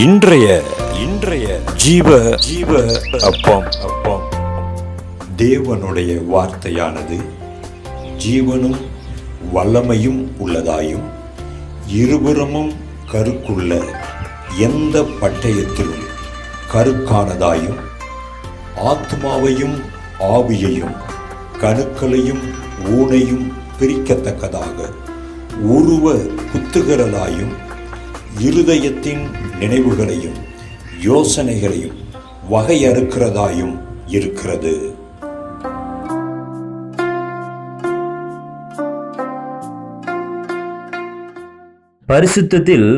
இன்றைய இன்றைய ஜீவ ஜீவ அப்பம் அப்பம் தேவனுடைய வார்த்தையானது ஜீவனும் வல்லமையும் உள்ளதாயும் இருபுறமும் கருக்குள்ள எந்த பட்டயத்திலும் கருக்கானதாயும் ஆத்மாவையும் ஆவியையும் கணுக்களையும் ஊனையும் பிரிக்கத்தக்கதாக உருவ குத்துகிறதாயும் இருதயத்தின் நினைவுகளையும் யோசனைகளையும் வகையறுக்கிறதாயும் இருக்கிறது. பரிசுத்தத்தில்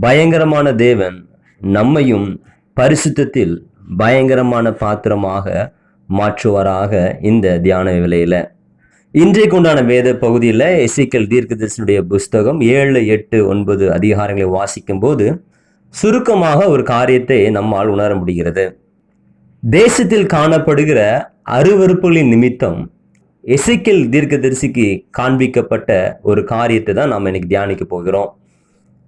பயங்கரமான தேவன் நம்மையும் பரிசுத்தத்தில் பயங்கரமான பாத்திரமாக மாற்றுவாராக. இந்த தியான வேளையில இன்றைக்கு உண்டான வேத பகுதியில் எசேக்கியேல் தீர்க்கதரிசியுடைய புஸ்தகம் 7, 8, 9 அதிகாரங்களை வாசிக்கும் போது சுருக்கமாக ஒரு காரியத்தை நம்மால் உணர முடிகிறது. தேசத்தில் காணப்படுகிற அருவருப்புகளின் நிமித்தம் எசேக்கியேல் தீர்க்கதரிசிக்கு காண்பிக்கப்பட்ட ஒரு காரியத்தை தான் நாம் இன்னைக்கு தியானிக்க போகிறோம்.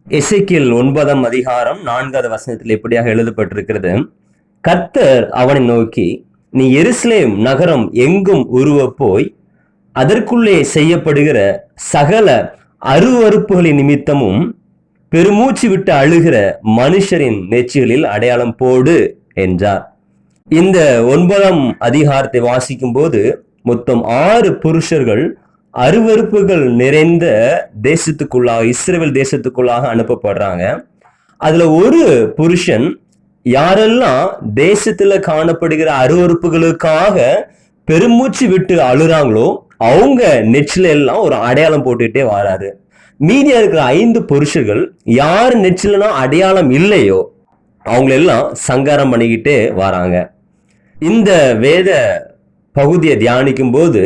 எசேக்கியேல் 9 அதிகாரம் 4வது வசனத்தில் எப்படியாக எழுதப்பட்டிருக்கிறது: கர்த்தர் அவனை நோக்கி, நீ எருசலேம் நகரம் எங்கும் உருவ போய் அதற்குள்ளே செய்யப்படுகிற சகல அருவருப்புகளின் நிமித்தமும் பெருமூச்சு விட்டு அழுகிற மனுஷரின் நெற்றிகளில் அடையாளம் போடு என்றார். இந்த 9ஆம் அதிகாரத்தை வாசிக்கும் போது மொத்தம் 6 புருஷர்கள் அருவருப்புகள் நிறைந்த தேசத்துக்குள்ளாக, இஸ்ரவேல் தேசத்துக்குள்ளாக அனுப்பப்படுறாங்க. அதுல ஒரு புருஷன் யாரெல்லாம் தேசத்துல காணப்படுகிற அருவருப்புகளுக்காக பெருமூச்சு விட்டு அழுறாங்களோ அவங்க நெற்றில எல்லாம் ஒரு அடையாளம் போட்டுக்கிட்டே வராரு. மீதியா இருக்கிற 5 புருஷர்கள் யார் நெற்றிலனா அடையாளம் இல்லையோ அவங்களெல்லாம் சங்காரம் பண்ணிக்கிட்டே வராங்க. இந்த வேத பகுதியை தியானிக்கும் போது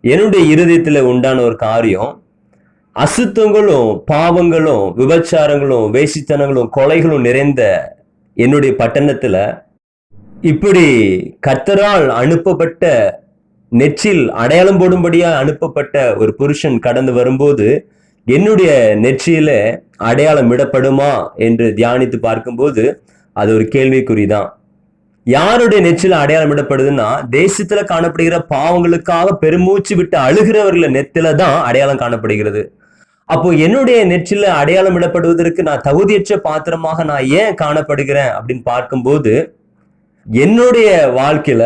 என்னுடைய இருதயத்துல உண்டான ஒரு காரியம், அசுத்தங்களும் பாவங்களும் விபச்சாரங்களும் வேசித்தனங்களும் கொலைகளும் நிறைந்த என்னுடைய பட்டணத்துல இப்படி கர்த்தரால் அனுப்பப்பட்ட நெற்றில் அடையாளம் போடும்படியா அனுப்பப்பட்ட ஒரு புருஷன் கடந்து வரும்போது என்னுடைய நெற்றியில அடையாளம் இடப்படுமா என்று தியானித்து பார்க்கும்போது அது ஒரு கேள்விக்குறிதான். யாருடைய நெற்றில அடையாளம் இடப்படுதுன்னா, தேசத்துல காணப்படுகிற பாவங்களுக்காக பெருமூச்சு விட்டு அழுகிறவர்கள நெத்தில தான் அடையாளம் காணப்படுகிறது. அப்போ என்னுடைய நெற்றில அடையாளம் இடப்படுவதற்கு நான் தகுதியற்ற பாத்திரமாக நான் ஏன் காணப்படுகிறேன் அப்படின்னு பார்க்கும்போது, என்னுடைய வாழ்க்கையில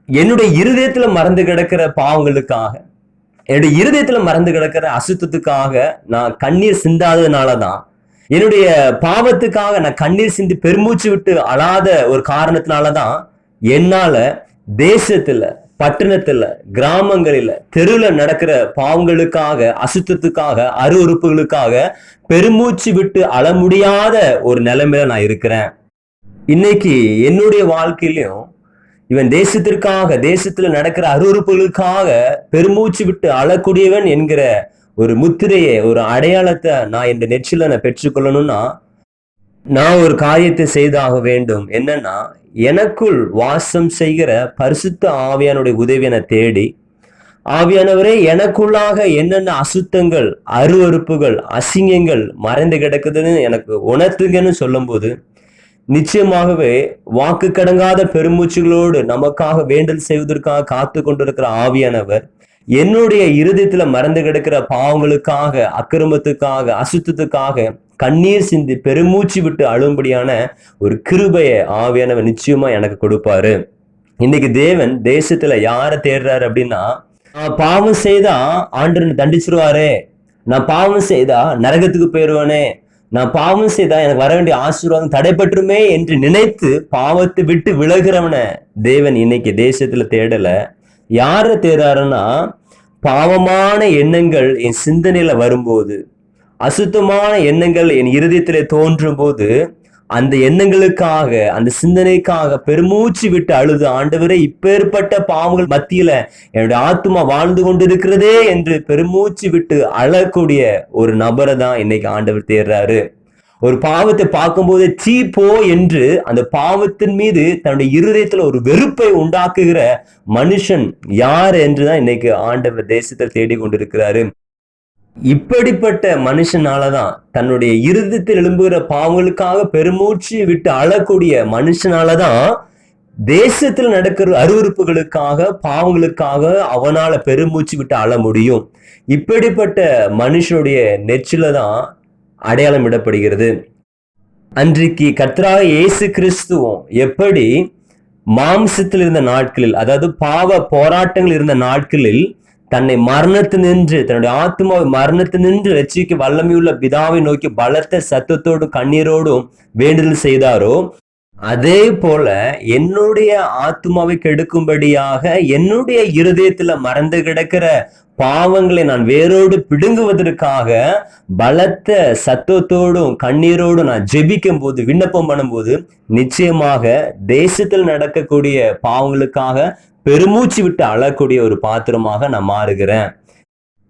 என்னுடைய இருதயத்துல மறந்து கிடக்கிற பாவங்களுக்காக, என்னுடைய இருதயத்துல மறந்து கிடக்கிற அசுத்தத்துக்காக நான் கண்ணீர் சிந்தாததுனாலதான், என்னுடைய பாவத்துக்காக நான் கண்ணீர் சிந்தி பெருமூச்சு விட்டு அழாத ஒரு காரணத்தினாலதான் என்னால தேசத்துல, பட்டணத்துல, கிராமங்களில, தெருவுல நடக்கிற பாவங்களுக்காக, அசுத்தத்துக்காக, அருவருப்புகளுக்காக பெருமூச்சு விட்டு அழ முடியாத ஒரு நிலைமையில நான் இருக்கிறேன். இன்னைக்கு என்னுடைய வாழ்க்கையிலும் இவன் தேசத்திற்காக, தேசத்துல நடக்கிற அருவருப்புகளுக்காக பெருமூச்சு விட்டு அழக்கூடியவன் என்கிற ஒரு முத்திரையை, ஒரு அடையாளத்தை நான் இந்த நெற்றில நான் பெற்றுக்கொள்ளணும்னா நான் ஒரு காரியத்தை செய்தாக வேண்டும். என்னன்னா, எனக்குள் வாசம் செய்கிற பரிசுத்த ஆவியானுடைய உதவியை தேடி, ஆவியானவரே எனக்குள்ளாக என்னென்ன அசுத்தங்கள், அருவருப்புகள், அசிங்கங்கள் மறைந்து கிடக்குதுன்னு எனக்கு உணர்த்துங்கன்னு சொல்லும் போது நிச்சயமாகவே வாக்கு கடங்காத பெருமூச்சுகளோடு நமக்காக வேண்டல் செய்வதற்காக காத்து கொண்டிருக்கிற ஆவியானவர் என்னுடைய இருதயத்துல மறந்து கிடக்கிற பாவங்களுக்காக, அக்கிரமத்துக்காக, அசுத்தத்துக்காக கண்ணீர் சிந்தி பெருமூச்சு விட்டு அழும்படியான ஒரு கிருபையை ஆவியானவர் நிச்சயமா எனக்கு கொடுப்பாரு. இன்னைக்கு தேவன் தேசத்துல யாரை தேடுறாரு அப்படின்னா, நான் பாவம் செய்தா ஆண்டவன் தண்டிச்சிருவாரே, நான் பாவம் செய்தா நரகத்துக்கு போயிருவானே, நான் பாவம் செய்தா எனக்கு வர வேண்டிய ஆசீர்வாதம் தடைபட்டுருமே என்று நினைத்து பாவத்தை விட்டு விலகிறவனை தேவன் இன்னைக்கு தேசத்துல தேடல. யார தேடுறாருன்னா, பாவமான எண்ணங்கள் என் சிந்தனையில வரும்போது, அசுத்தமான எண்ணங்கள் என் இருதயத்திலே தோன்றும் போது, அந்த எண்ணங்களுக்காக, அந்த சிந்தனைக்காக பெருமூச்சு விட்டு அழுது, ஆண்டவரே இப்பேற்பட்ட பாவங்கள் மத்தியில என்னுடைய ஆத்மா வாழ்ந்து கொண்டிருக்கிறதே என்று பெருமூச்சு விட்டு அழக்கூடிய ஒரு நபரை தான் இன்னைக்கு ஆண்டவர் தேடுறாரு. ஒரு பாவத்தை பார்க்கும்போது சீ போ என்று அந்த பாவத்தின் மீது தன்னுடைய இருதயத்துல ஒரு வெறுப்பை உண்டாக்குகிற மனுஷன் யார் என்றுதான் இன்னைக்கு ஆண்டவர் தேசத்தை தேடி கொண்டிருக்கிறாரு. இப்படிப்பட்ட மனுஷனாலதான், தன்னுடைய இருதயத்தில் எழும்புகிற பாவங்களுக்காக பெருமூச்சு விட்டு அழக்கூடிய மனுஷனாலதான் தேசத்தில் நடக்கிற அருவருப்புகளுக்காக, பாவங்களுக்காக அவனால பெருமூச்சு விட்டு அழ முடியும். இப்படிப்பட்ட மனுஷனுடைய நெற்றில தான் அடையாளம் இடப்படுகிறது. அன்றைக்கு கர்த்தராகிய இயேசு கிறிஸ்துவும் எப்படி மாம்சத்தில் இருந்த நாட்களில், அதாவது பாவ போராட்டங்கள் இருந்த நாட்களில் தன்னை மரணத்தினின்று, தன்னுடைய ஆத்மாவை மரணத்தினின்று ரட்சிக்க வல்லமையுள்ள பிதாவை நோக்கி பலத்த சத்தத்தோடும் கண்ணீரோடும் வேண்டுதல் செய்தாரோ, அதே போல என்னுடைய ஆத்மாவை கெடுக்கும்படியாக என்னுடைய இருதயத்துல மறந்து கிடக்கிற பாவங்களை நான் வேரோடு பிடுங்குவதற்காக பலத்த சத்தத்தோடும் கண்ணீரோடும் நான் ஜெபிக்கும் போது, விண்ணப்பம் பண்ணும்போது, நிச்சயமாக தேசத்தில் நடக்கக்கூடிய பாவங்களுக்காக பெருமூச்சு விட்டு அழக்கூடிய ஒரு பாத்திரமாக நான் மாறுகிறேன்.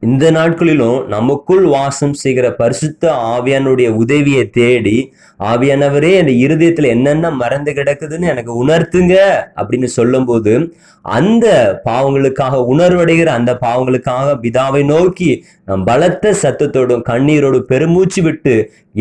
இந்த நாட்களிலும் நமக்குள் வாசம் செய்கிற பரிசுத்த ஆவியானுடைய உதவியை தேடி, ஆவியானவரே என் இருதயத்துல என்னென்ன மறந்து கிடக்குதுன்னு எனக்கு உணர்த்துங்க அப்படின்னு சொல்லும் போது, அந்த பாவங்களுக்காக உணர்வடைகிற அந்த பாவங்களுக்காக பிதாவை நோக்கி நான் பலத்த சத்தத்தோடும் கண்ணீரோடும் பெருமூச்சு விட்டு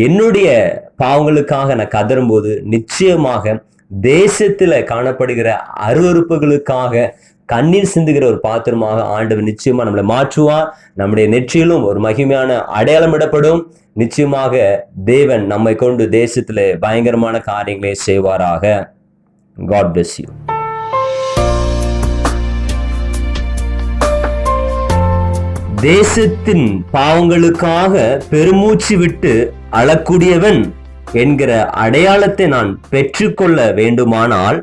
என்னுடைய பாவங்களுக்காக நான் கதறும் போது, நிச்சயமாக தேசத்துல காணப்படுகிற அருவருப்புகளுக்காக கண்ணீர் சிந்துகிற ஒரு பாத்திரமாக ஆண்டவர் நிச்சயமா நம்மளை மாற்றுவார். நம்முடைய நெற்றியிலும் ஒரு மகிமையான அடையாளம் இடப்படும். நிச்சயமாக தேவன் நம்மை கொண்டு தேசத்துல பயங்கரமான காரியங்களை செய்வாராக. God bless you. தேசத்தின் பாவங்களுக்காக பெருமூச்சு விட்டு அழக்கூடியவன் என்கிற அடையாளத்தை நான் பெற்றுக்கொள்ள வேண்டுமானால்,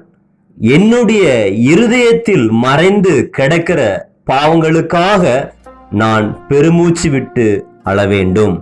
என்னுடைய இருதயத்தில் மறைந்து கிடக்கிற பாவங்களுக்காக நான் பெருமூச்சு விட்டு அழ வேண்டும்.